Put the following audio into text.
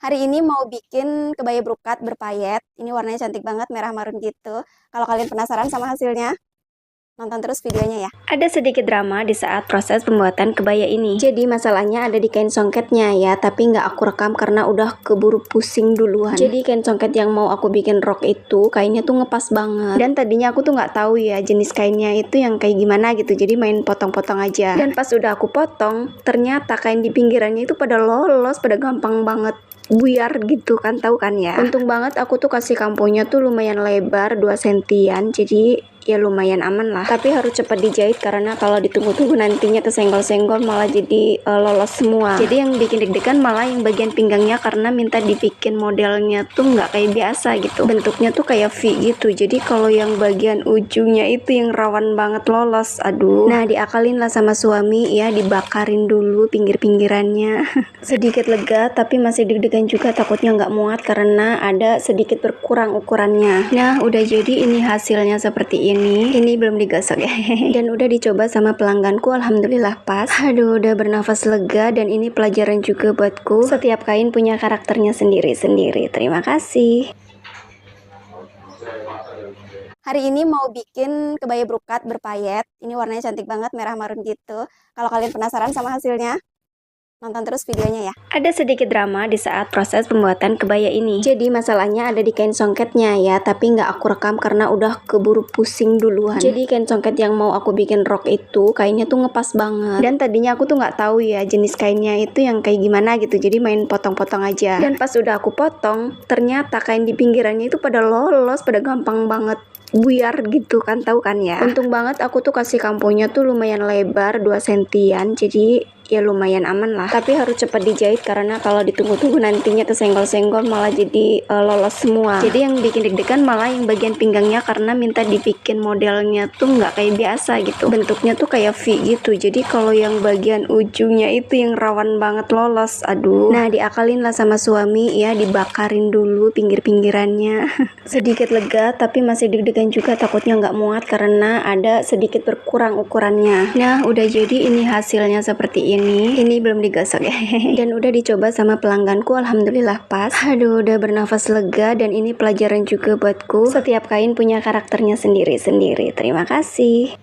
Hari ini mau bikin kebaya brokat berpayet. Ini warnanya cantik banget, merah marun gitu. Kalau kalian penasaran sama hasilnya, nonton terus videonya ya. Ada sedikit drama di saat proses pembuatan kebaya ini. Jadi masalahnya ada di kain songketnya ya, tapi nggak aku rekam karena udah keburu pusing duluan. Jadi kain songket yang mau aku bikin rok itu kainnya tuh ngepas banget. Dan tadinya aku tuh nggak tahu ya jenis kainnya itu yang kayak gimana gitu. Jadi main potong-potong aja. Dan pas udah aku potong, ternyata kain di pinggirannya itu pada lolos, pada gampang banget buyar gitu kan, tahu kan ya. Untung banget aku tuh kasih kampunya tuh lumayan lebar 2 sentian, jadi ya lumayan aman lah. Tapi harus cepat dijahit karena kalau ditunggu-tunggu nantinya kesenggol-senggol malah jadi lolos semua. Jadi yang bikin deg-degan malah yang bagian pinggangnya karena minta dibikin modelnya tuh nggak kayak biasa gitu. Bentuknya tuh kayak V gitu. Jadi kalau yang bagian ujungnya itu yang rawan banget lolos. Aduh. Nah, diakalin lah sama suami ya, dibakarin dulu pinggir-pinggirannya. Sedikit lega tapi masih deg-degan juga, takutnya nggak muat karena ada sedikit berkurang ukurannya. Nah, udah jadi ini hasilnya seperti ini belum digosok ya. Dan udah dicoba sama pelangganku, alhamdulillah pas. Aduh, udah bernafas lega. Dan ini pelajaran juga buatku, setiap kain punya karakternya sendiri-sendiri. Terima kasih. Hari ini mau bikin kebaya brokat berpayet. Ini warnanya cantik banget, merah marun gitu. Kalau kalian penasaran sama hasilnya, nonton terus videonya ya. Ada sedikit drama di saat proses pembuatan kebaya ini. Jadi masalahnya ada di kain songketnya ya, tapi nggak aku rekam karena udah keburu pusing duluan. Jadi kain songket yang mau aku bikin rok itu kainnya tuh ngepas banget. Dan tadinya aku tuh nggak tahu ya jenis kainnya itu yang kayak gimana gitu. Jadi main potong-potong aja. Dan pas udah aku potong, ternyata kain di pinggirannya itu pada lolos, pada gampang banget buyar gitu kan, tahu kan ya. Untung banget aku tuh kasih kampunya tuh lumayan lebar 2 sentian, jadi ya lumayan aman lah. Tapi harus cepat dijahit karena kalau ditunggu-tunggu nantinya kesenggol-senggol malah jadi lolos semua. Jadi yang bikin deg-degan malah yang bagian pinggangnya karena minta dibikin modelnya tuh nggak kayak biasa gitu. Bentuknya tuh kayak V gitu. Jadi kalau yang bagian ujungnya itu yang rawan banget lolos. Aduh. Nah, diakalin lah sama suami ya, dibakarin dulu pinggir-pinggirannya. Sedikit lega tapi masih deg-degan juga, takutnya nggak muat karena ada sedikit berkurang ukurannya. Nah, udah jadi ini hasilnya seperti ini belum digosok ya. Dan udah dicoba sama pelangganku, alhamdulillah pas. Aduh, udah bernafas lega. Dan ini pelajaran juga buatku, setiap kain punya karakternya sendiri-sendiri. Terima kasih.